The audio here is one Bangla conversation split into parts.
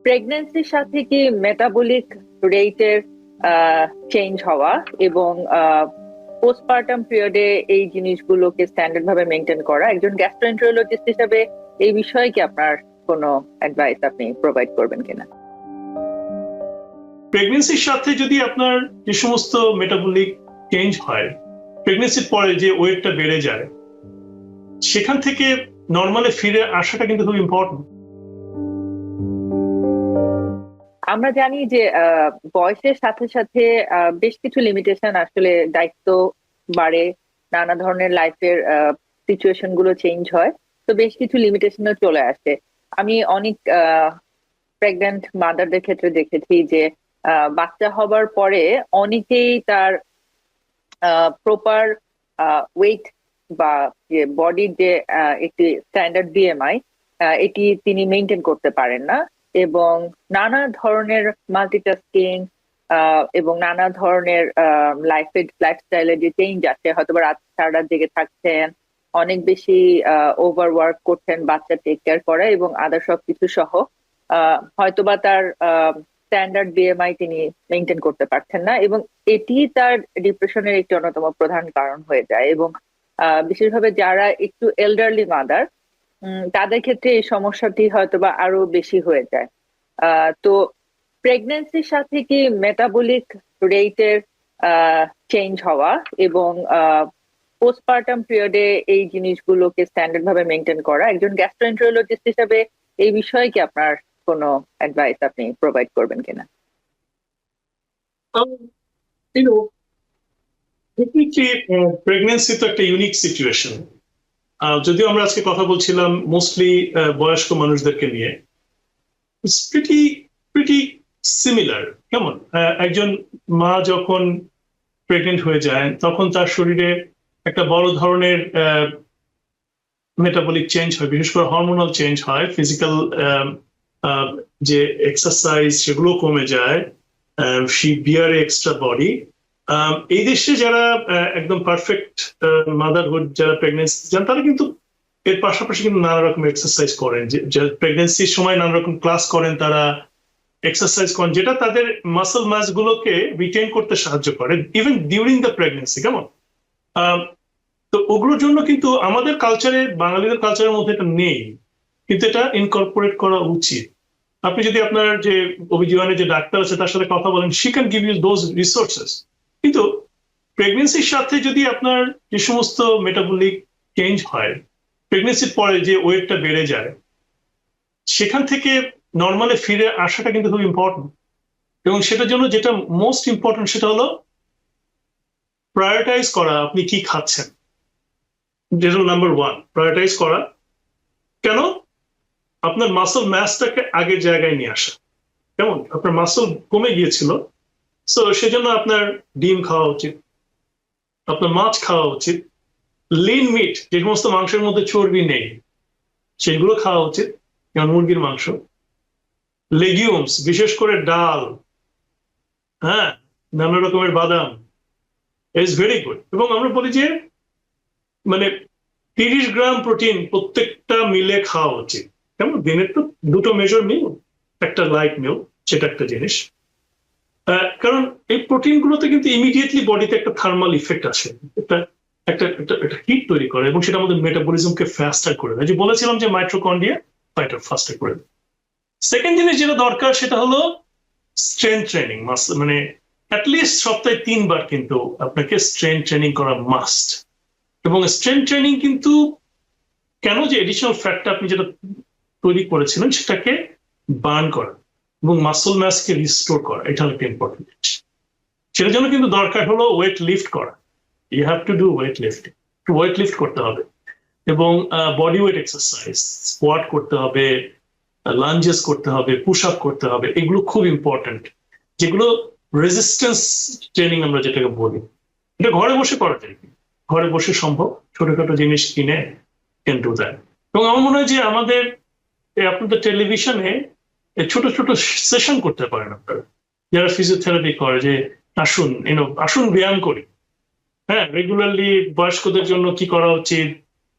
প্রেগন্যান্সির সাথে কি মেটাবলিক রেটের চেঞ্জ হওয়া এবং পোস্টপার্টাম পিরিয়ডে এই জিনিসগুলোকে স্ট্যান্ডার্ড ভাবে মেনটেন করা, একজন গ্যাস্ট্রোএন্টারোলজিস্ট হিসেবে এই বিষয়ে কি আপনার কোনো অ্যাডভাইস আপনি প্রোভাইড করবেন কিনা? প্রেগনেন্সির সাথে যদি আপনার যে সমস্ত মেটাবলিক চেঞ্জ হয়, প্রেগনেন্সির পরে যে ওয়েটটা বেড়ে যায়, সেখান থেকে নর্মালে ফিরে আসাটা কিন্তু খুব ইম্পর্টেন্ট। আমরা জানি যে বয়সের সাথে সাথে বেশ কিছু লিমিটেশন, আসলে দায়িত্ব বাড়ে, নানা ধরনের লাইফের সিচুয়েশন গুলো চেঞ্জ হয়, তো বেশ কিছু লিমিটেশনও চলে আসে। আমি অনেক প্রেগন্যান্ট মাদারদের ক্ষেত্রে দেখেছি যে বাচ্চা হবার পরে অনেকেই তার প্রপার ওয়েট বা বডির যে একটি স্ট্যান্ডার্ড বিএমআই এটি তিনি মেনটেন করতে পারেন না, এবং নানা ধরনের মাল্টিটাস্কিং এবং নানা ধরনের লাইফস্টাইলের যে চেঞ্জ আছে, হয়তো রাত সারা রাত জেগে থাকছেন, অনেক বেশি ওভারওয়ার্ক করছেন বাচ্চা টেক কেয়ার করা এবং আদার সবকিছু সহ হয়তোবা তার স্ট্যান্ডার্ড বিএমআই তিনি মেনটেন করতে পারছেন না, এবং এটি তার ডিপ্রেশনের একটি অন্যতম প্রধান কারণ হয়ে যায়। এবং বিশেষভাবে যারা একটু এল্ডারলি মাদার, তাদের ক্ষেত্রে এই সমস্যাটি হয়তোবা আরো বেশি হয়ে যায়। তো প্রেগন্যান্সির সাথে কি মেটাবলিক রেটের চেঞ্জ হওয়া এবং পোস্টপার্টাম পিরিয়ডে এই জিনিসগুলোকে স্ট্যান্ডার্ড ভাবে মেনটেন করা, একজন গ্যাস্ট্রোএন্টারোলজিস্ট হিসেবে এই বিষয়ে কি আপনার কোনো অ্যাডভাইস আপনি প্রোভাইড করবেন কিনা? প্রেগনেন্সি তো একটা ইউনিক সিচুয়েশন। যদিও আমরা আজকে কথা বলছিলাম মোস্টলি বয়স্ক মানুষদেরকে নিয়ে, ইটস প্রিটি প্রিটি সিমিলার। কেমন একজন মা যখন প্রেগনেন্ট হয়ে যায়, তখন তার শরীরে একটা বড় ধরনের মেটাবলিক চেঞ্জ হয়, বিশেষ করে হরমোনাল চেঞ্জ হয়, ফিজিক্যাল যে এক্সারসাইজ সেগুলো কমে যায়, শি বিয়ার এক্সট্রা বডি। এই দেশে যারা একদম পারফেক্ট মাদারহুড, যারা প্রেগনেন্সি যান, তারা কিন্তু এর পাশাপাশি কিন্তু নানা রকম এক্সারসাইজ করেন, যে প্রেগনেন্সির সময় নানা রকম ক্লাস করেন, তারা এক্সারসাইজ করেন, যেটা তাদের মাসল মাস গুলোকে রিটেইন করতে সাহায্য করে ইভেন ডিউরিং দ্য প্রেগনেন্সি। কেমন তো ওগুলোর জন্য কিন্তু আমাদের কালচারে, বাঙালিদের কালচারের মধ্যে এটা নেই, কিন্তু এটা ইনকর্পোরেট করা উচিত। আপনি যদি আপনার যে অভিযোজনে যে ডাক্তার আছে তার সাথে কথা বলেন, she can give you those resources. কিন্তু প্রেগনেন্সির সাথে যদি আপনার যে সমস্ত মেটাবলিক চেঞ্জ হয়, প্রেগনেন্সির পরে যে ওয়েটটা বেড়ে যায়, সেখান থেকে নর্মালে ফিরে আসাটা কিন্তু খুব ইম্পর্টেন্ট। এবং সেটার জন্য যেটা মোস্ট ইম্পর্টেন্ট সেটা হলো প্রায়োরিটাইজ করা, আপনি কি খাচ্ছেন। যেটা নাম্বার ওয়ান, প্রায়োরিটাইজ করা। কেন? আপনার মাসল ম্যাসটাকে আগের জায়গায় নিয়ে আসা। কেমন আপনার মাসল কমে গিয়েছিল, সো সেজন্য আপনার ডিম খাওয়া উচিত, আপনার মাছ খাওয়া উচিত, লিন মিট, যে সমস্ত মাংসের মধ্যে চর্বি নেই সেগুলো খাওয়া উচিত, যেমন মুরগির মাংস, লেগিউমস, বিশেষ করে ডাল, হ্যাঁ, নানা রকমের বাদাম, ইজ ভেরি গুড। এবং আমরা বলি যে মানে 30 গ্রাম প্রোটিন প্রত্যেকটা মিলে খাওয়া উচিত। কেমন দিনের তো দুটো মেজর মিল, একটা লাইট মিল, সেটা একটা জিনিস। কারণ এই প্রোটিন গুলোতে কিন্তু ইমিডিয়েটলি বডিতে একটা থার্মাল ইফেক্ট আসে, একটা একটা একটা হিট তৈরি করে, এবং সেটা আমাদের মেটাবলিজমকে ফাস্টার করে দেয়। যে বলেছিলাম যে মাইটোকন্ড্রিয়া ফাইটার ফাস্টার করে দেয়। সেকেন্ড জিনিস যেটা দরকার সেটা হলো স্ট্রেংথ ট্রেনিং। মানে অ্যাটলিস্ট সপ্তাহে 3 বার কিন্তু আপনাকে স্ট্রেংথ ট্রেনিং করা মাস্ট। এবং স্ট্রেংথ ট্রেনিং কিন্তু কেন, যে এডিশনাল ফ্যাটটা আপনি যেটা তৈরি করেছিলেন সেটাকে বার্ন করা এবং মাসল ম্যাসকে রিস্টোর করা, এটা হলো একটা ইম্পর্টেন্ট জিনিস। সেটার জন্য কিন্তু দরকার হলো ওয়েট লিফট করা। You have to do weight lifting, weight lift করতে হবে, এবং বডি ওয়েট এক্সারসাইজ, স্কোয়াট করতে হবে, লাঞ্জেস করতে হবে, পুশ আপ করতে হবে। এগুলো খুব ইম্পর্টেন্ট, যেগুলো রেজিস্ট্যান্স ট্রেনিং আমরা যেটাকে বলি। এটা ঘরে বসে করা যায়, ঘরে বসে সম্ভব, ছোটখাটো জিনিস কিনে ক্যান ডু দ্যাট। এবং আমার মনে হয় যে আমাদের আপনাদের টেলিভিশনে ছোট ছোট সেশন করতে পারেন আপনারা, যারা ফিজিওথেরাপি করে, যে আসুন আসুন ব্যায়াম করি। হ্যাঁ, রেগুলারলি বয়স্কদের জন্য কি করা উচিত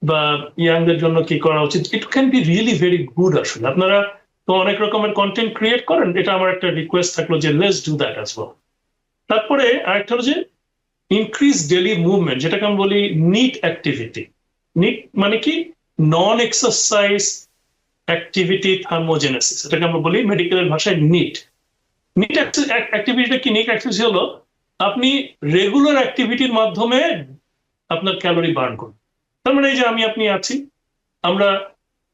বা ইয়াংদের জন্য কি করা উচিত, it can be really very good. আসলে আপনারা তো অনেক রকমের কন্টেন্ট ক্রিয়েট করেন, এটা আমার একটা রিকোয়েস্ট থাকলো যে let's do that as well. তারপরে আরেকটা হলো যে ইনক্রিজ ডেলি মুভমেন্ট, যেটাকে আমি বলি নিট অ্যাক্টিভিটি। নিট মানে কি? নন এক্সারসাইজ অ্যাক্টিভিটি থার্মোজেনেসিস, এটাকে আমরা বলি মেডিকেলের ভাষায় নিট। নিট অ্যাক্টিভিটিটা কি? নিট অ্যাক্টিভিটি হলো আপনি রেগুলার অ্যাক্টিভিটির মাধ্যমে আপনার ক্যালোরি বার্ন করুন। তার মানে এই যে আপনি আছি, আমরা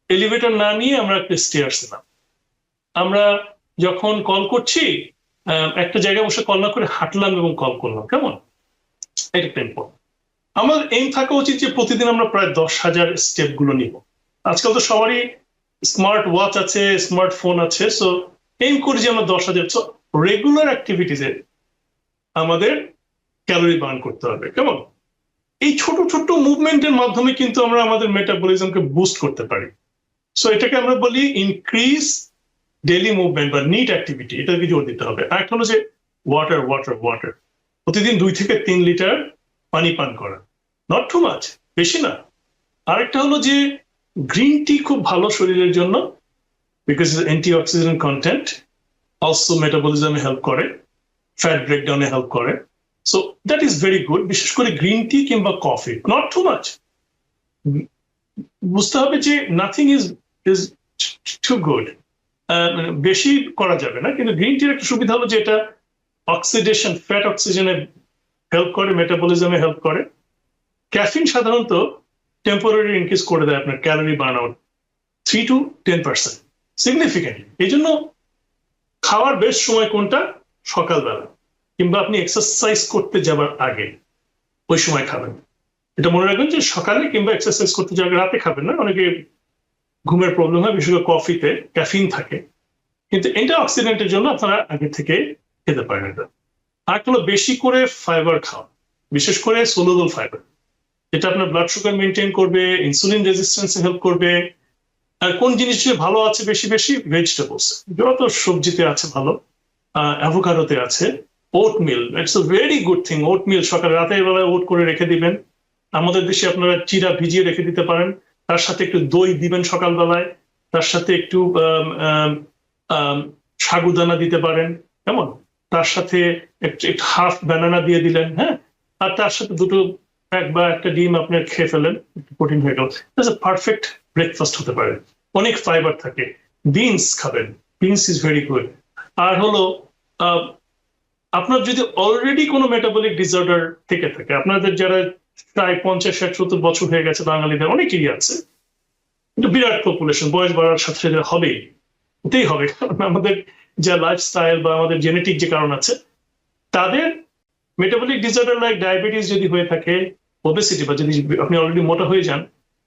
এলিভেটর না নিয়ে আমরা একটা স্টেয়ার্স এলাম, আমরা যখন কল করছি একটা জায়গায় বসে কল না করে হাঁটলাম এবং কল করলাম, কেমন? এটা একটা ইম্পর্টেন্ট। আমাদের এইম থাকা উচিত যে প্রতিদিন আমরা প্রায় 10,000 স্টেপ গুলো নিব। আজকাল তো সবারই স্মার্ট ওয়াচ আছে, স্মার্টফোন আছে, সো এইম করি যে আমরা 10,000। সো রেগুলার অ্যাক্টিভিটিসে আমাদের ক্যালোরি বার্ন করতে হবে, কেমন? এই ছোট ছোট মুভমেন্টের মাধ্যমে কিন্তু আমরা আমাদের মেটাবলিজমকে বুস্ট করতে পারি। সো এটাকে আমরা বলি ইনক্রিজ ডেইলি মুভমেন্ট বা নিট অ্যাক্টিভিটি, এটাকে জোর দিতে হবে। আর একটা হলো যে ওয়াটার ওয়াটার ওয়াটার, প্রতিদিন 2 থেকে 3 লিটার পানি পান করা, নট টু মাচ, বেশি না। আরেকটা হলো যে গ্রিন টি খুব ভালো শরীরের জন্য, বিকজ অ্যান্টিঅক্সিডেন্ট কন্টেন্ট, অলসো মেটাবলিজমে হেল্প করে, ফ্যাট ব্রেকডাউনে হেল্প করে। So that is very good. বিশেষ করে গ্রিন টি কিংবা কফি, নট টু মাচ। বুঝতে হবে যে নাথিং ইজ টু গুড, বেশি করা যাবে না। কিন্তু গ্রিন টির একটা সুবিধা হলো যে এটা অক্সিডেশন, ফ্যাট অক্সিজেনে হেল্প করে, মেটাবলিজমে হেল্প করে। ক্যাফিন সাধারণত টেম্পোরারি ইনক্রিজ করে দেয় আপনার calorie burn out 3 to 10% significantly. এই জন্য খাওয়ার বেস্ট সময় কোনটা? সকালবেলা, কিংবা আপনি এক্সারসাইজ করতে যাবার আগে ওই সময় খাবেন। এটা মনে রাখবেন যে সকালে কিংবা এক্সারসাইজ করতে যাওয়ার আগে রাতে খাবেন না, অনেকে ঘুমের প্রবলেম হয়, বিশেষ করে কফিতে ক্যাফিন থাকে। কিন্তু এটা অক্সিডেন্টের জন্য আপনারা আগে থেকে খেতে পারেন এটা। আর হলো বেশি করে ফাইবার খাওয়া, বিশেষ করে সলুবল ফাইবার, যেটা আপনার ব্লাড সুগার মেনটেন করবে, ইনসুলিন রেজিস্ট্যান্সে হেল্প করবে। আর কোন জিনিসটা ভালো আছে বেশি বেশি? ভেজিটেবলস, যত সবজিতে আছে ভালো, অ্যাভোকাডোতে আছে, oatmeal, it's a very good thing. Oatmeal সকালে রাতের বেলায় ওট করে রেখে দিবেন। আমাদের দেশে আপনারা চিরা ভিজিয়ে রেখে দিতে পারেন, তার সাথে একটু দই দিবেন সকালবেলায়, তার সাথে একটু সাগুদানা দিতে পারেন, কেমন? তার সাথে একটু হাফ ব্যানানা দিয়ে দিলেন, হ্যাঁ, আর তার সাথে দুটো বা একটা ডিম আপনার খেয়ে ফেলেন, একটু প্রোটিন হয়ে গেল। পারফেক্ট ব্রেকফাস্ট হতে পারে, অনেক ফাইবার থাকে। বিনস খাবেন, বিনস ইজ ভেরি গুড। আর হলো আপনার যদি অলরেডি কোনো মেটাবলিক ডিসঅর্ডার থেকে থাকে, আপনাদের যারা প্রায় 50-60-70 বছর হয়ে গেছে, বাঙালিদের অনেকেরই আছে, কিন্তু বিরাট পপুলেশন, বয়স বাড়ার সাথে সাথে হবেই, এটাই হবে, কারণ আমাদের যা লাইফস্টাইল বা আমাদের জেনেটিক যে কারণ আছে, তাদের মেটাবলিক ডিসঅর্ডার লাইক ডায়াবেটিস যদি হয়ে থাকে, ওবেসিটি, বা যদি আপনি অলরেডি মোটা হয়ে যান,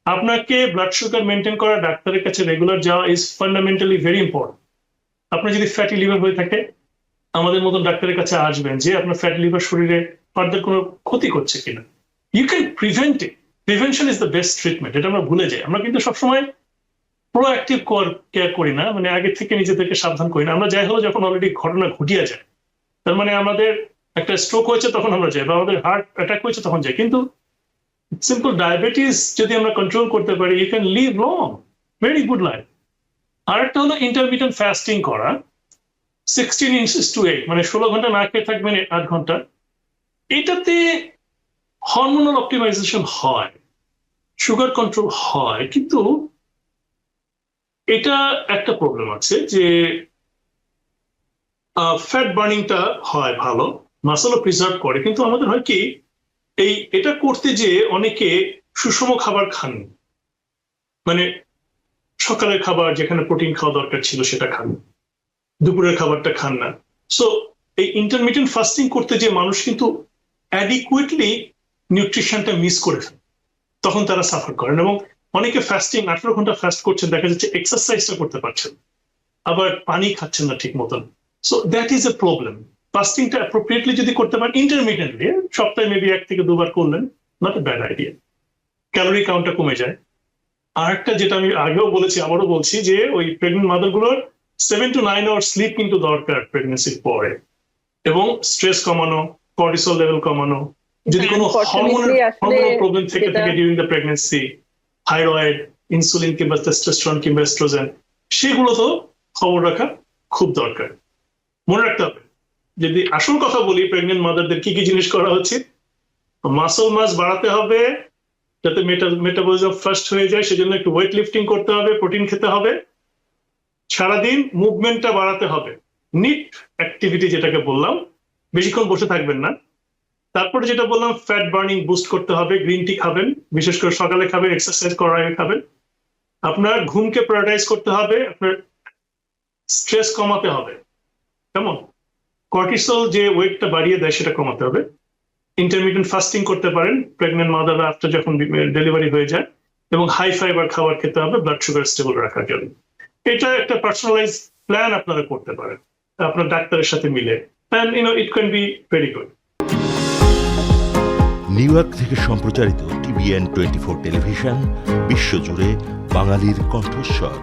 আপনাকে ব্লাড সুগার মেনটেন করা, ডাক্তারের কাছে রেগুলার যাওয়া ইজ ফান্ডামেন্টালি ভেরি ইম্পর্টেন্ট। আপনার যদি ফ্যাটি লিভার হয়ে থাকে, আমাদের মতন ডাক্তারের কাছে আসবেন যে আপনার ফ্যাটি লিভার শরীরে ফার্দার কোনো ক্ষতি করছে কিনা। You can prevent it. Prevention is the best treatment, এটা আমরা ভুলে যাই। আমরা কিন্তু সবসময় প্রোঅ্যাক্টিভ কেয়ার করি না, মানে আগে থেকে নিজেদেরকে সাবধান করি না। আমরা যাই হলো যখন অলরেডি ঘটনা ঘটিয়ে যায়, তার মানে আমাদের একটা স্ট্রোক হয়েছে তখন আমরা যাই, বা আমাদের হার্ট অ্যাটাক হয়েছে তখন যাই। কিন্তু সিম্পল ডায়াবেটিস যদি আমরা কন্ট্রোল করতে পারি, you can live long, very good life. আর একটা হলো ইন্টারমিটেন্ট ফাস্টিং করা, 16 to 8, মানে 16 ঘন্টা না খেয়ে থাকবেন 8 ঘন্টা। এটাতে হরমোনাল অপটিমাইজেশন হয়, সুগার কন্ট্রোল হয়, কিন্তু এটা একটা প্রবলেম আছে যে ফ্যাট বার্নিংটা হয় ভালো, মাসলও প্রিজার্ভ করে, কিন্তু আমাদের হয় কি এটা করতে যে অনেকে সুষম খাবার খান, মানে সকালের খাবার যেখানে প্রোটিন খাওয়া দরকার ছিল সেটা খান, দুপুরের খাবারটা খান না। সো এই ইন্টারমিডিয়েন্ট ফাস্টিং করতে যে মানুষ কিন্তু অ্যাডিকুয়েটলি নিউট্রিশনটা মিস করে ফেলে, তখন তারা সাফার করেন। এবং অনেকে ফাস্টিং 18 ঘন্টা ফাস্ট করছেন, দেখা যাচ্ছে এক্সারসাইজটা করতে পারছেন, আবার পানি খাচ্ছেন না ঠিক মতন। So that is a problem. ফাস্টিংটা অ্যাপ্রোপ্রিয়েটলি যদি করতে পারেন, ইন্টারমিডিয়েটলি সপ্তাহে মেবি 1 থেকে 2 বার করলেন, not a bad idea, calorie কাউন্টটা কমে যায়। আর একটা যেটা আমি আগেও বলেছি, আবারও বলছি, যে ওই প্রেগনেন্ট মাদারগুলোর 7 to 9 আওয়ার স্লিপ কিন্তু দরকার প্রেগনেন্সির পরে, এবং স্ট্রেস কমানো, কর্টিসল লেভেল কমানো। যদি কোনো হরমোনাল প্রবলেম থেকে থাকে during the pregnancy, thyroid, insulin কিংবা টেস্টোস্টেরন কিংবা এস্ট্রোজেন, সেগুলো তো খবর রাখা খুব দরকার। মনে রাখতে হবে, যদি আসল কথা বলি, প্রেগনেন্ট মাদারদের কি কি জিনিস করা উচিত। মাসল মাস বাড়াতে হবে যাতে মেটাবলিজম ফাস্ট হয়ে যায়, সেজন্য একটু ওয়েট লিফটিং করতে হবে, প্রোটিন খেতে হবে, সারাদিন মুভমেন্টটা বাড়াতে হবে, নিট অ্যাক্টিভিটি যেটাকে বললাম, বেশিক্ষণ বসে থাকবেন না। তারপরে যেটা বললাম, ফ্যাট বার্নিং বুস্ট করতে হবে, গ্রিন টি খাবেন, বিশেষ করে সকালে খাবেন, এক্সারসাইজ করার আগে খাবেন। আপনার ঘুমকে প্রায়োরিটাইজ করতে হবে, আপনার স্ট্রেস কমাতে হবে, কেমন কর্টিসল যে ওয়েটটা বাড়িয়ে দেয় সেটা কমাতে হবে। ইন্টারমিডিয়েন্ট ফাস্টিং করতে পারেন প্রেগনেন্ট মাদাররা আফটার যখন ডেলিভারি হয়ে যায়, এবং হাই ফাইবার খাবার খেতে হবে ব্লাড সুগার স্টেবল রাখার জন্য। এটা একটা পার্সোনালাইজ প্ল্যান আপনারা করতে পারেন আপনার ডাক্তারের সাথে মিলে, and it can be very good. New York থেকে সম্প্রচারিত TVN 24 টেলিভিশন, বিশ্বজুড়ে বাঙালির কণ্ঠস্বর।